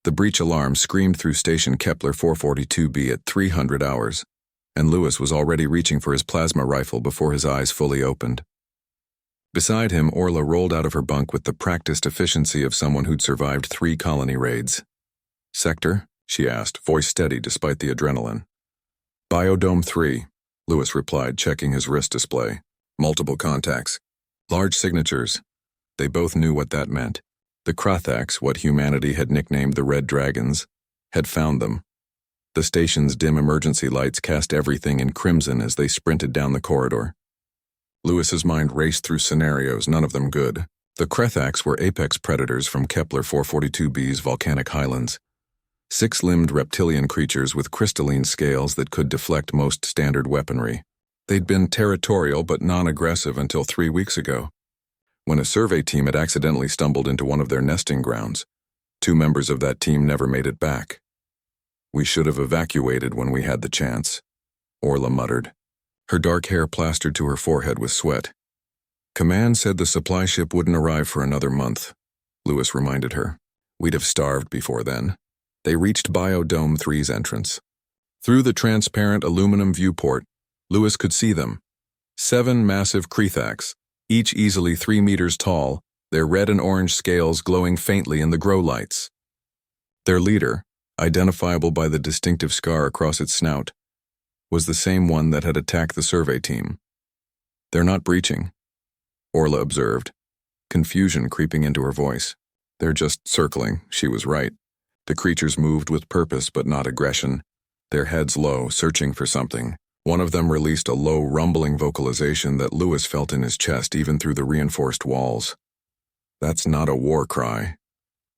The breach alarm screamed through station Kepler 442b at 300 hours, and Lewis was already reaching for his plasma rifle before his eyes fully opened. Beside him, Orla rolled out of her bunk with the practiced efficiency of someone who'd survived 3 colony raids. "Sector?" she asked, voice steady despite the adrenaline. "Biodome 3, Lewis replied, checking his wrist display. "Multiple contacts. Large signatures." They both knew what that meant. The Krathax, what humanity had nicknamed the Red Dragons, had found them. The station's dim emergency lights cast everything in crimson as they sprinted down the corridor. Lewis's mind raced through scenarios, none of them good. The Krathax were apex predators from Kepler 442b's volcanic highlands. 6-limbed reptilian creatures with crystalline scales that could deflect most standard weaponry. They'd been territorial but non-aggressive until 3 weeks ago, when a survey team had accidentally stumbled into one of their nesting grounds. 2 members of that team never made it back. "We should have evacuated when we had the chance," Orla muttered. Her dark hair plastered to her forehead with sweat. "Command said the supply ship wouldn't arrive for another month," Lewis reminded her. "We'd have starved before then." They reached Biodome 3's entrance. Through the transparent aluminum viewport, Lewis could see them. 7 massive Krathax, each easily 3 meters tall, their red and orange scales glowing faintly in the grow lights. Their leader, identifiable by the distinctive scar across its snout, was the same one that had attacked the survey team. "They're not breaching," Orla observed, confusion creeping into her voice. "They're just circling," she was right. The creatures moved with purpose but not aggression, their heads low, searching for something. One of them released a low, rumbling vocalization that Lewis felt in his chest even through the reinforced walls. "That's not a war cry,"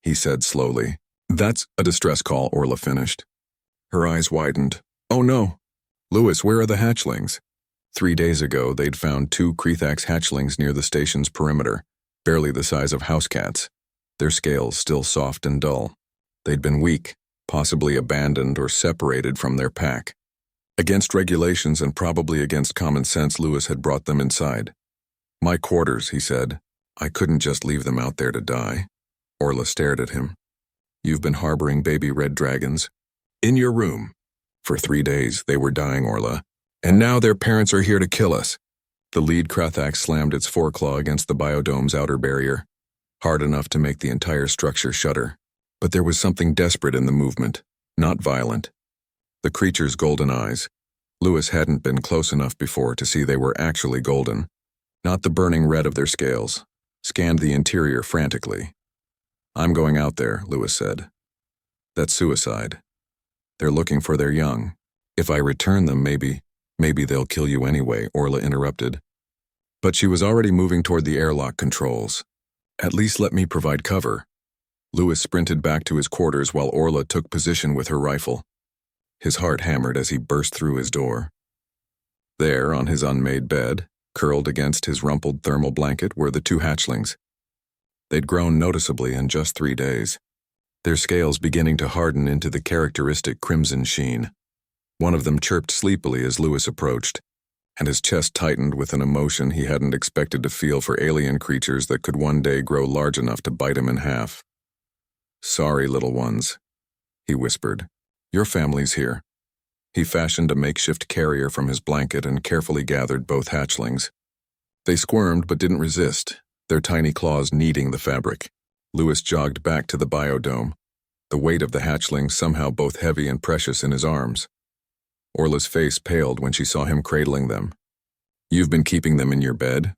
he said slowly. "That's a distress call," Orla finished. Her eyes widened. "Oh no! Lewis, where are the hatchlings?" 3 days ago, they'd found 2 Krathax hatchlings near the station's perimeter, barely the size of house cats, their scales still soft and dull. They'd been weak, possibly abandoned or separated from their pack. Against regulations and probably against common sense, Lewis had brought them inside. "My quarters," he said. "I couldn't just leave them out there to die." Orla stared at him. "You've been harboring baby red dragons?" "In your room." "For 3 days, they were dying, Orla. And now their parents are here to kill us." The lead Krathax slammed its foreclaw against the biodome's outer barrier, hard enough to make the entire structure shudder. But there was something desperate in the movement, not violent. The creature's golden eyes. Lewis hadn't been close enough before to see they were actually golden, not the burning red of their scales. Scanned the interior frantically. "I'm going out there," Lewis said. "That's suicide. They're looking for their young. If I return them, maybe they'll kill you anyway," Orla interrupted. But she was already moving toward the airlock controls. "At least let me provide cover." Lewis sprinted back to his quarters while Orla took position with her rifle. His heart hammered as he burst through his door. There, on his unmade bed, curled against his rumpled thermal blanket, were the 2 hatchlings. They'd grown noticeably in just 3 days, their scales beginning to harden into the characteristic crimson sheen. One of them chirped sleepily as Lewis approached, and his chest tightened with an emotion he hadn't expected to feel for alien creatures that could one day grow large enough to bite him in half. "Sorry, little ones," he whispered. "Your family's here." He fashioned a makeshift carrier from his blanket and carefully gathered both hatchlings. They squirmed but didn't resist, their tiny claws kneading the fabric. Lewis jogged back to the biodome, the weight of the hatchlings somehow both heavy and precious in his arms. Orla's face paled when she saw him cradling them. "You've been keeping them in your bed?"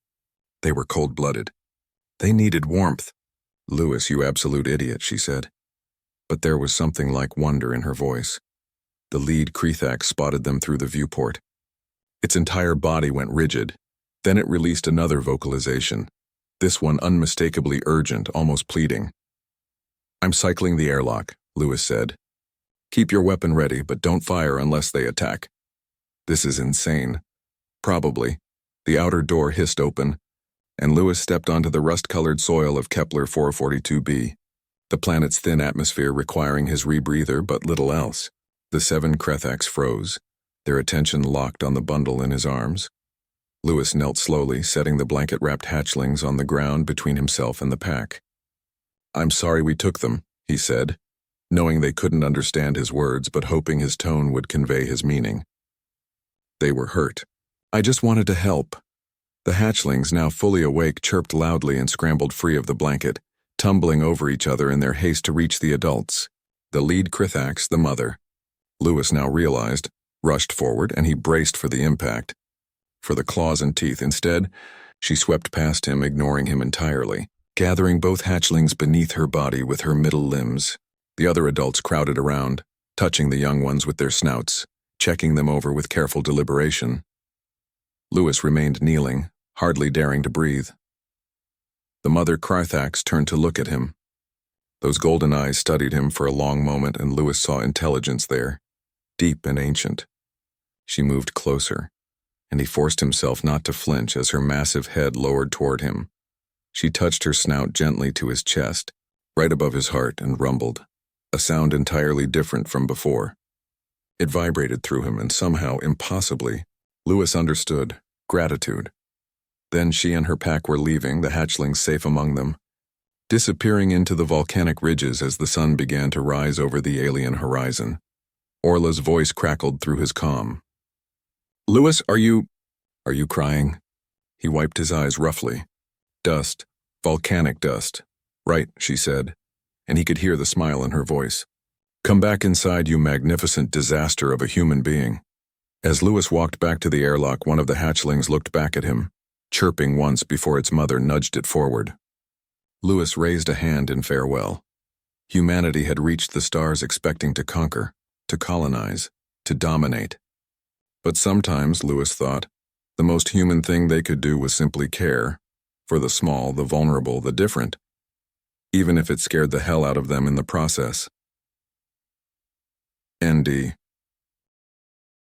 They were cold-blooded. "They needed warmth." "Lewis, you absolute idiot," she said. But there was something like wonder in her voice. The lead Krathax spotted them through the viewport. Its entire body went rigid. Then it released another vocalization, this one unmistakably urgent, almost pleading. "I'm cycling the airlock," Lewis said. "Keep your weapon ready, but don't fire unless they attack." "This is insane." "Probably." The outer door hissed open, and Lewis stepped onto the rust-colored soil of Kepler 442b, the planet's thin atmosphere requiring his rebreather but little else. The 7 Krathax froze, their attention locked on the bundle in his arms. Lewis knelt slowly, setting the blanket-wrapped hatchlings on the ground between himself and the pack. "I'm sorry we took them," he said. knowing they couldn't understand his words but hoping his tone would convey his meaning. They were hurt. I just wanted to help. The hatchlings, now fully awake, chirped loudly and scrambled free of the blanket, tumbling over each other in their haste to reach the adults. The lead Krithax, the mother, Lewis now realized, rushed forward, and he braced for the impact, for the claws and teeth. Instead, she swept past him, ignoring him entirely, gathering both hatchlings beneath her body with her middle limbs. The other adults crowded around, touching the young ones with their snouts, checking them over with careful deliberation. Lewis remained kneeling, hardly daring to breathe. The mother Krithax turned to look at him. Those golden eyes studied him for a long moment, and Lewis saw intelligence there, deep and ancient. She moved closer, and he forced himself not to flinch as her massive head lowered toward him. She touched her snout gently to his chest, right above his heart, and rumbled, a sound entirely different from before. It vibrated through him, and somehow, impossibly, Lewis understood gratitude. Then she and her pack were leaving, the hatchlings safe among them, disappearing into the volcanic ridges as the sun began to rise over the alien horizon. Orla's voice crackled through his calm. "Lewis, are you crying?" He wiped his eyes roughly. "Dust. Volcanic dust." "Right," she said, and he could hear the smile in her voice. "Come back inside, you magnificent disaster of a human being." As Lewis walked back to the airlock, one of the hatchlings looked back at him, chirping once before its mother nudged it forward. Lewis raised a hand in farewell. Humanity had reached the stars expecting to conquer, to colonize, to dominate. But sometimes, Lewis thought, the most human thing they could do was simply care, for the small, the vulnerable, the different, even if it scared the hell out of them in the process. ND